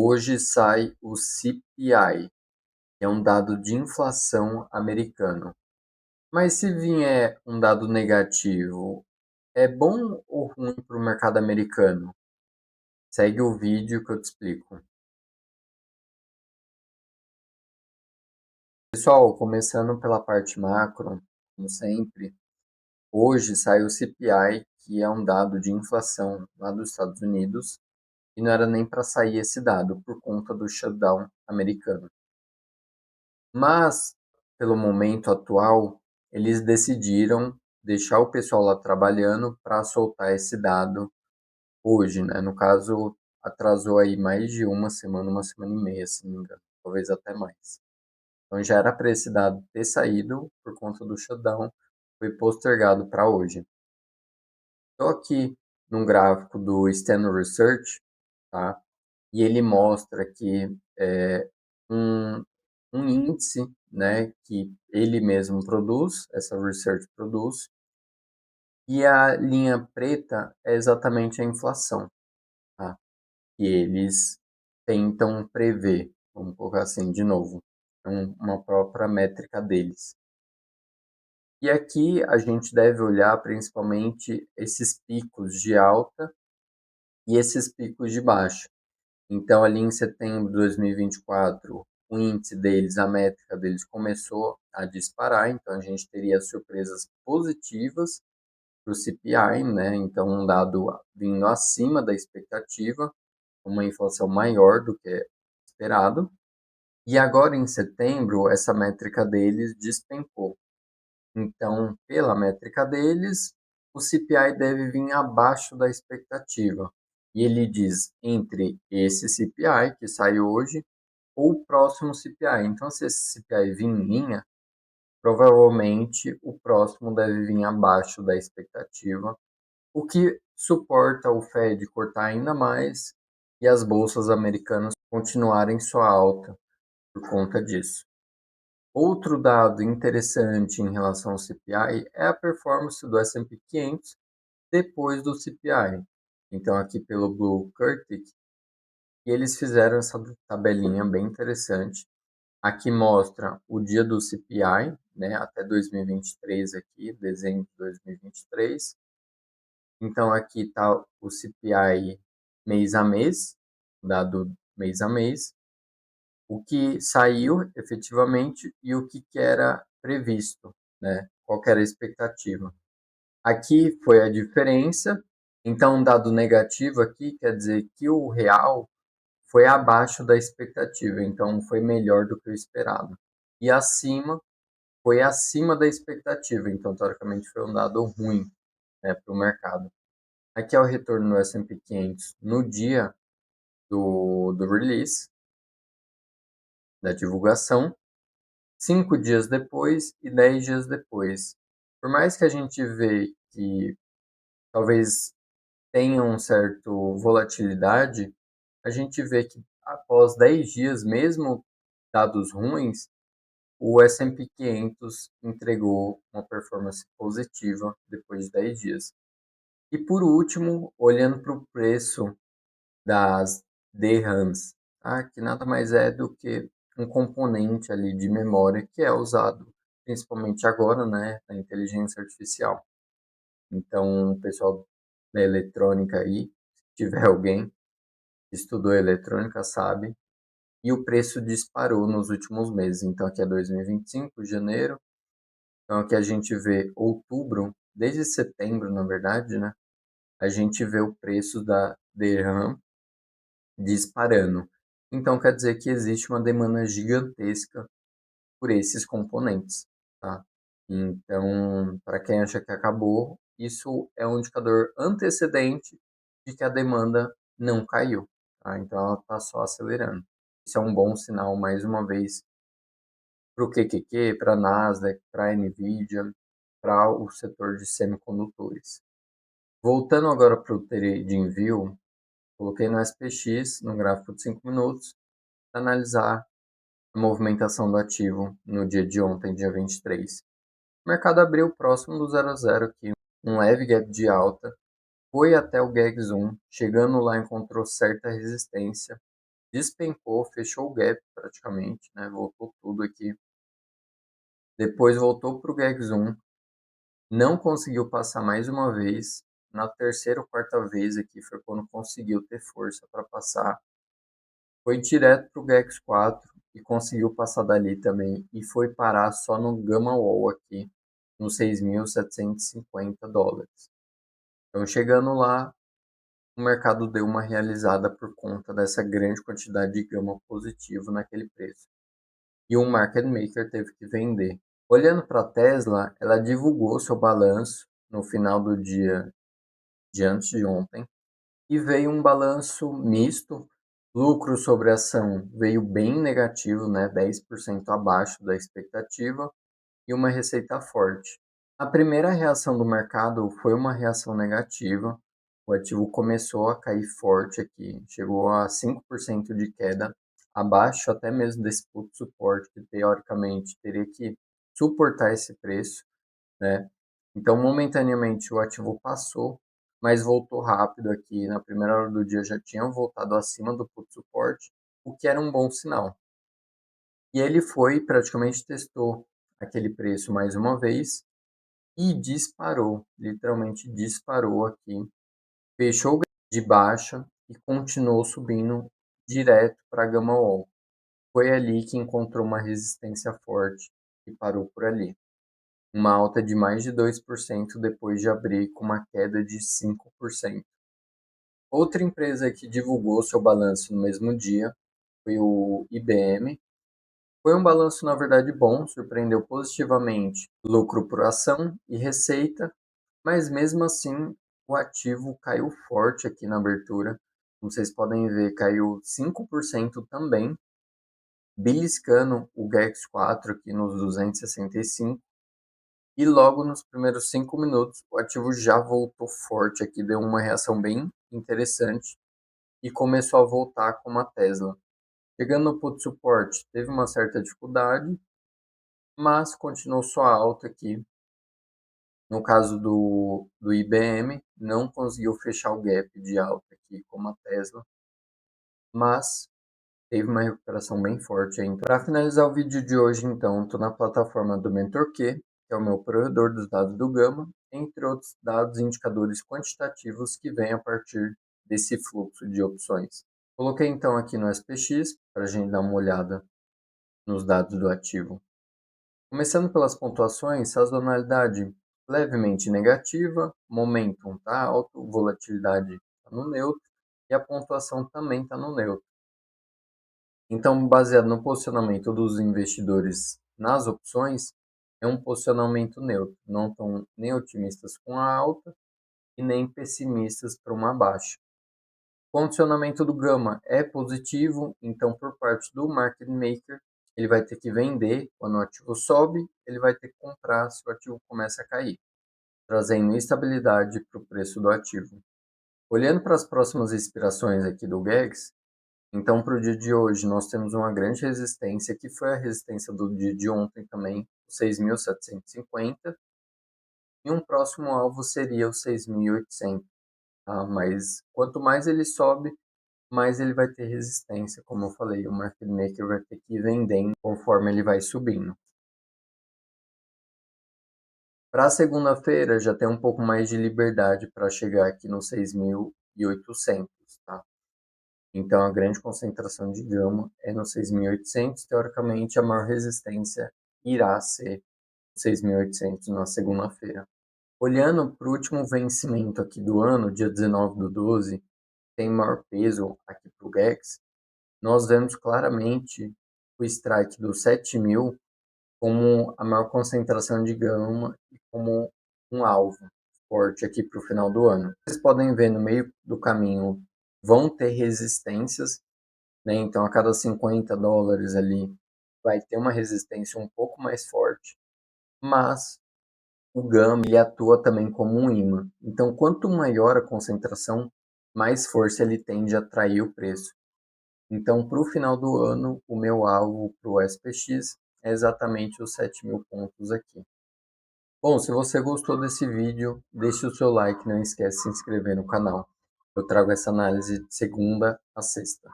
Hoje sai o CPI, que é um dado de inflação americano. Mas se vier um dado negativo, é bom ou ruim para o mercado americano? Segue o vídeo que eu te explico. Pessoal, começando pela parte macro, como sempre, hoje sai o CPI, que é um dado de inflação lá dos Estados Unidos, e não era nem para sair esse dado por conta do shutdown americano. Mas, pelo momento atual, eles decidiram deixar o pessoal lá trabalhando para soltar esse dado hoje, né? No caso, atrasou aí mais de uma semana e meia, se não me engano, talvez até mais. Então já era para esse dado ter saído por conta do shutdown, foi postergado para hoje. Estou aqui num gráfico do Stanford Research, tá? E ele mostra que um, um índice, né, que ele mesmo produz, essa research produz, e a linha preta é exatamente a inflação, tá? E eles tentam prever, vamos colocar assim de novo, é uma própria métrica deles. E aqui a gente deve olhar principalmente esses picos de alta e esses picos de baixa. Então, ali em setembro de 2024, o índice deles, a métrica deles começou a disparar, então a gente teria surpresas positivas para o CPI, né? Então, um dado vindo acima da expectativa, uma inflação maior do que esperado. E agora em setembro, essa métrica deles despencou. Então, pela métrica deles, o CPI deve vir abaixo da expectativa. E ele diz entre esse CPI que sai hoje ou o próximo CPI. Então, se esse CPI vir em linha, provavelmente o próximo deve vir abaixo da expectativa, o que suporta o Fed cortar ainda mais e as bolsas americanas continuarem sua alta por conta disso. Outro dado interessante em relação ao CPI é a performance do S&P 500 depois do CPI. Então, aqui pelo Blue Curtic, eles fizeram essa tabelinha bem interessante. Aqui mostra o dia do CPI, né, até 2023 aqui, dezembro de 2023. Então, aqui está o CPI mês a mês, dado mês a mês, o que saiu efetivamente e o que era previsto, né? Qual que era a expectativa. Aqui foi a diferença, então um dado negativo aqui quer dizer que o real foi abaixo da expectativa, então foi melhor do que o esperado. E acima foi acima da expectativa, então teoricamente foi um dado ruim, né, para o mercado. Aqui é o retorno do S&P 500 no dia do release, da divulgação, 5 dias depois e 10 dias depois. Por mais que a gente vê que talvez tenha um certo volatilidade, a gente vê que após 10 dias, mesmo dados ruins, o S&P 500 entregou uma performance positiva depois de 10 dias. E por último, olhando para o preço das DRAMs, tá? Que nada mais é do que um componente ali de memória que é usado principalmente agora, né, na inteligência artificial. Então, o pessoal da eletrônica aí, se tiver alguém que estudou eletrônica, sabe, e o preço disparou nos últimos meses. Então, aqui é 2025, janeiro. Então, aqui a gente vê outubro, desde setembro, na verdade, né, a gente vê o preço da DRAM disparando. Então quer dizer que existe uma demanda gigantesca por esses componentes, tá? Então, para quem acha que acabou, isso é um indicador antecedente de que a demanda não caiu, tá? Então ela está só acelerando. Isso é um bom sinal, mais uma vez, para o QQQ, para a Nasdaq, para a Nvidia, para o setor de semicondutores. Voltando agora para o TradingView, coloquei no SPX, no gráfico de 5 minutos, para analisar a movimentação do ativo no dia de ontem, dia 23. O mercado abriu próximo do 0 a 0 aqui, um leve gap de alta, foi até o GAG1, chegando lá encontrou certa resistência, despencou, fechou o gap praticamente, né? Voltou tudo aqui. Depois voltou para o GEX 1, não conseguiu passar mais uma vez. Na terceira ou quarta vez aqui foi quando conseguiu ter força para passar. Foi direto para o GEX 4 e conseguiu passar dali também. E foi parar só no Gamma Wall aqui, nos 6.750 dólares. Então, chegando lá, o mercado deu uma realizada por conta dessa grande quantidade de gama positivo naquele preço. E um market maker teve que vender. Olhando para a Tesla, ela divulgou seu balanço no final do dia de antes de ontem e veio um balanço misto. Lucro sobre ação veio bem negativo, né, 10% abaixo da expectativa, e uma receita forte. A primeira reação do mercado foi uma reação negativa. O ativo começou a cair forte aqui, chegou a 5% de queda, abaixo até mesmo desse ponto de suporte, que teoricamente teria que suportar esse preço, né? Então, momentaneamente, o ativo passou, mas voltou rápido aqui. Na primeira hora do dia já tinha voltado acima do ponto de suporte, o que era um bom sinal. E ele foi, praticamente testou aquele preço mais uma vez e disparou, literalmente disparou aqui. Fechou de baixa e continuou subindo direto para a Gamma Wall. Foi ali que encontrou uma resistência forte e parou por ali. Uma alta de mais de 2% depois de abrir com uma queda de 5%. Outra empresa que divulgou seu balanço no mesmo dia foi o IBM. Foi um balanço, na verdade, bom, surpreendeu positivamente lucro por ação e receita, mas mesmo assim o ativo caiu forte aqui na abertura. Como vocês podem ver, caiu 5% também, beliscando o GEX 4 aqui nos 265. E logo nos primeiros 5 minutos, o ativo já voltou forte aqui, deu uma reação bem interessante e começou a voltar como a Tesla. Chegando no ponto de suporte, teve uma certa dificuldade, mas continuou sua alta aqui. No caso do IBM, não conseguiu fechar o gap de alta aqui como a Tesla, mas teve uma recuperação bem forte ainda. Para finalizar o vídeo de hoje, então, estou na plataforma do MentorQ, que é o meu provedor dos dados do Gama, entre outros dados e indicadores quantitativos que vêm a partir desse fluxo de opções. Coloquei então aqui no SPX para a gente dar uma olhada nos dados do ativo. Começando pelas pontuações, sazonalidade levemente negativa, momentum está alto, volatilidade está no neutro e a pontuação também está no neutro. Então, baseado no posicionamento dos investidores nas opções, é um posicionamento neutro, não estão nem otimistas com a alta e nem pessimistas para uma baixa. O condicionamento do Gama é positivo, então por parte do market maker, ele vai ter que vender quando o ativo sobe, ele vai ter que comprar se o ativo começa a cair, trazendo instabilidade para o preço do ativo. Olhando para as próximas expirações aqui do GEGS, então para o dia de hoje nós temos uma grande resistência, que foi a resistência do dia de ontem também, 6.750, e um próximo alvo seria o 6.800. Tá? Mas quanto mais ele sobe, mais ele vai ter resistência, como eu falei, o market maker vai ter que ir vendendo conforme ele vai subindo. Para segunda-feira já tem um pouco mais de liberdade para chegar aqui no 6.800, tá? Então a grande concentração de gama é no 6.800, teoricamente a maior resistência irá ser 6.800 na segunda-feira. Olhando para o último vencimento aqui do ano, dia 19/12, tem maior peso aqui para o GEX, nós vemos claramente o strike do 7.000 como a maior concentração de gama e como um alvo forte aqui para o final do ano. Vocês podem ver no meio do caminho vão ter resistências, né? Então a cada 50 dólares ali vai ter uma resistência um pouco mais forte, mas o gama ele atua também como um imã. Então quanto maior a concentração, mais força ele tem de atrair o preço. Então, para o final do ano, o meu alvo para o SPX é exatamente os 7.000 pontos aqui. Bom, se você gostou desse vídeo, deixe o seu like, não esquece de se inscrever no canal. Eu trago essa análise de segunda a sexta.